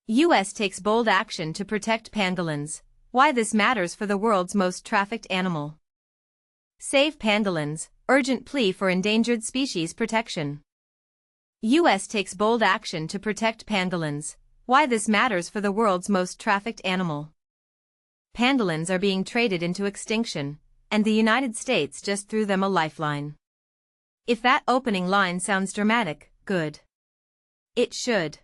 U.S. takes bold action to protect pangolins. Why this matters for the world's most trafficked animal. Save pangolins, urgent plea for endangered species protection. U.S. takes bold action to protect pangolins. Why this matters for the world's most trafficked animal. Pangolins are being traded into extinction, and the United States just threw them a lifeline. If that opening line sounds dramatic, good. It should.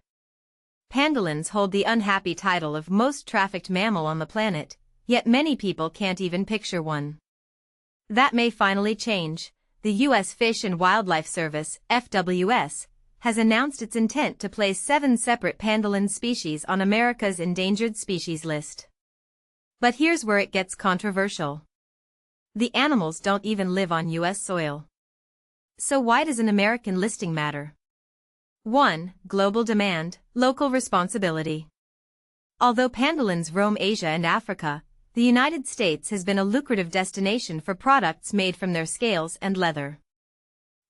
Pangolins hold the unhappy title of most trafficked mammal on the planet, yet many people can't even picture one. That may finally change. The U.S. Fish and Wildlife Service, FWS, has announced its intent to place 7 separate pangolin species on America's endangered species list. But here's where it gets controversial. The animals don't even live on U.S. soil. So why does an American listing matter? 1. Global demand, local responsibility. Although pangolins roam Asia and Africa, the United States has been a lucrative destination for products made from their scales and leather.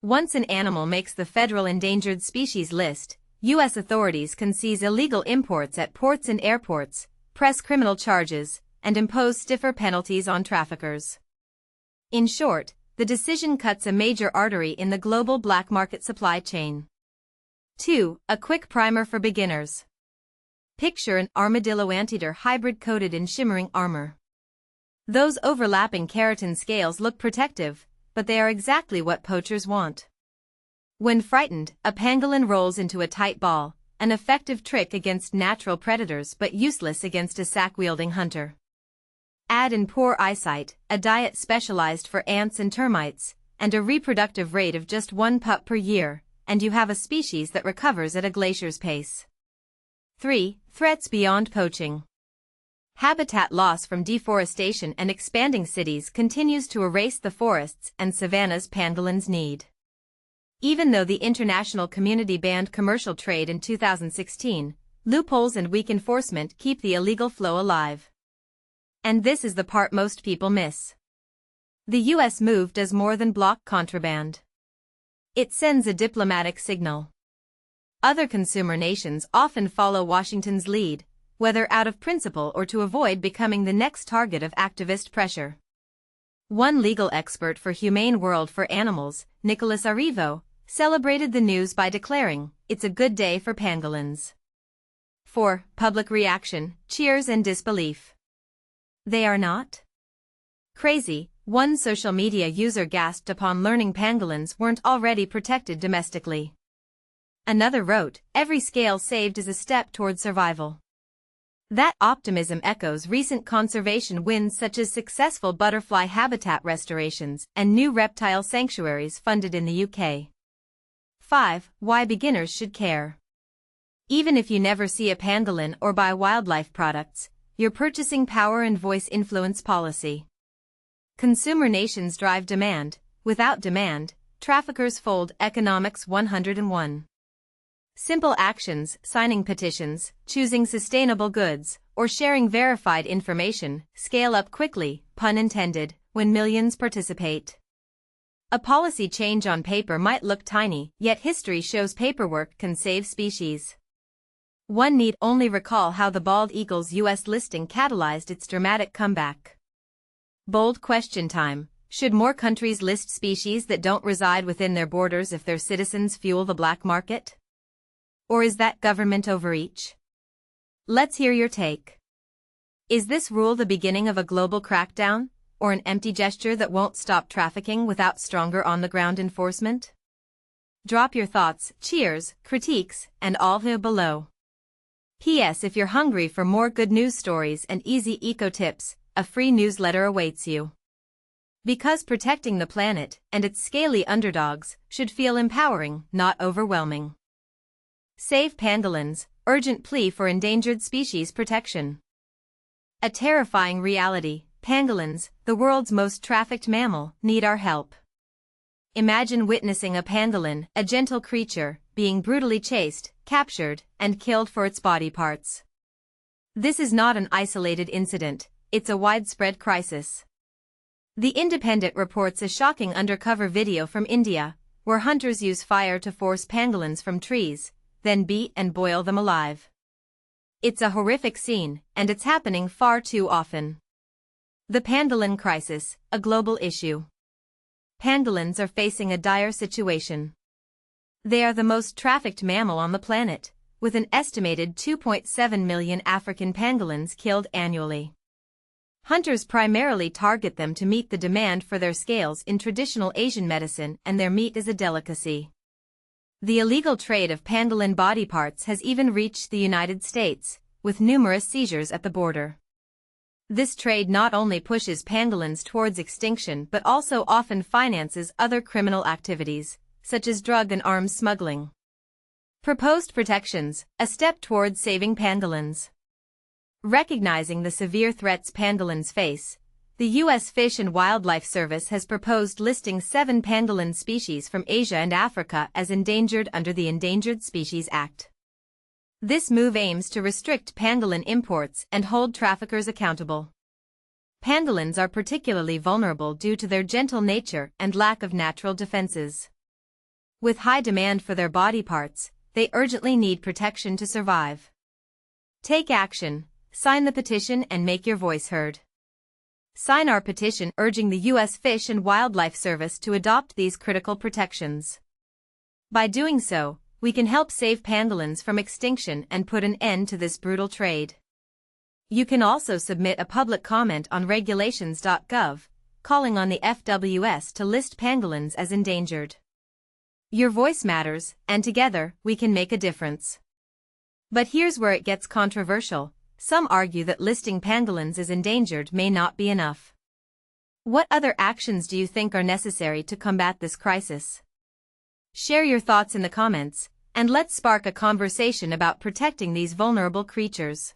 Once an animal makes the federal endangered species list, U.S. authorities can seize illegal imports at ports and airports, press criminal charges, and impose stiffer penalties on traffickers. In short, the decision cuts a major artery in the global black market supply chain. 2. A quick primer for beginners. Picture an armadillo anteater hybrid coated in shimmering armor. Those overlapping keratin scales look protective, but they are exactly what poachers want. When frightened, a pangolin rolls into a tight ball, an effective trick against natural predators but useless against a sack-wielding hunter. Add in poor eyesight, a diet specialized for ants and termites, and a reproductive rate of just 1 pup per year, and you have a species that recovers at a glacier's pace. 3. Threats beyond poaching. Habitat loss from deforestation and expanding cities continues to erase the forests and savannas pangolins need. Even though the international community banned commercial trade in 2016, loopholes and weak enforcement keep the illegal flow alive. And this is the part most people miss. The U.S. move does more than block contraband. It sends a diplomatic signal. Other consumer nations often follow Washington's lead, whether out of principle or to avoid becoming the next target of activist pressure. One legal expert for Humane World for Animals, Nicholas Arrivo, celebrated the news by declaring, "It's a good day for pangolins." 4. Public reaction, cheers and disbelief. They are not? Crazy. One social media user gasped upon learning pangolins weren't already protected domestically. Another wrote, "Every scale saved is a step toward survival." That optimism echoes recent conservation wins such as successful butterfly habitat restorations and new reptile sanctuaries funded in the UK. 5. Why beginners should care. Even if you never see a pangolin or buy wildlife products, your purchasing power and voice influence policy. Consumer nations drive demand. Without demand, traffickers fold. Economics 101. Simple actions, signing petitions, choosing sustainable goods, or sharing verified information, scale up quickly, pun intended, when millions participate. A policy change on paper might look tiny, yet history shows paperwork can save species. One need only recall how the bald eagle's U.S. listing catalyzed its dramatic comeback. Bold question time. Should more countries list species that don't reside within their borders if their citizens fuel the black market? Or is that government overreach? Let's hear your take. Is this rule the beginning of a global crackdown, or an empty gesture that won't stop trafficking without stronger on-the-ground enforcement? Drop your thoughts, cheers, critiques, and all the below. P.S. If you're hungry for more good news stories and easy eco tips, a free newsletter awaits you. Because protecting the planet and its scaly underdogs should feel empowering, not overwhelming. Save pangolins, urgent plea for endangered species protection. A terrifying reality, pangolins, the world's most trafficked mammal, need our help. Imagine witnessing a pangolin, a gentle creature, being brutally chased, captured, and killed for its body parts. This is not an isolated incident, it's a widespread crisis. The Independent reports a shocking undercover video from India, where hunters use fire to force pangolins from trees, then beat and boil them alive. It's a horrific scene, and it's happening far too often. The pangolin crisis, a global issue. Pangolins are facing a dire situation. They are the most trafficked mammal on the planet, with an estimated 2.7 million African pangolins killed annually. Hunters primarily target them to meet the demand for their scales in traditional Asian medicine, and their meat is a delicacy. The illegal trade of pangolin body parts has even reached the United States, with numerous seizures at the border. This trade not only pushes pangolins towards extinction but also often finances other criminal activities, such as drug and arms smuggling. Proposed protections, a step towards saving pangolins. Recognizing the severe threats pangolins face, the U.S. Fish and Wildlife Service has proposed listing 7 pangolin species from Asia and Africa as endangered under the Endangered Species Act. This move aims to restrict pangolin imports and hold traffickers accountable. Pangolins are particularly vulnerable due to their gentle nature and lack of natural defenses. With high demand for their body parts, they urgently need protection to survive. Take action, sign the petition and make your voice heard. Sign our petition urging the U.S. Fish and Wildlife Service to adopt these critical protections. By doing so, we can help save pangolins from extinction and put an end to this brutal trade. You can also submit a public comment on regulations.gov, calling on the FWS to list pangolins as endangered. Your voice matters, and together, we can make a difference. But here's where it gets controversial. Some argue that listing pangolins as endangered may not be enough. What other actions do you think are necessary to combat this crisis? Share your thoughts in the comments, and let's spark a conversation about protecting these vulnerable creatures.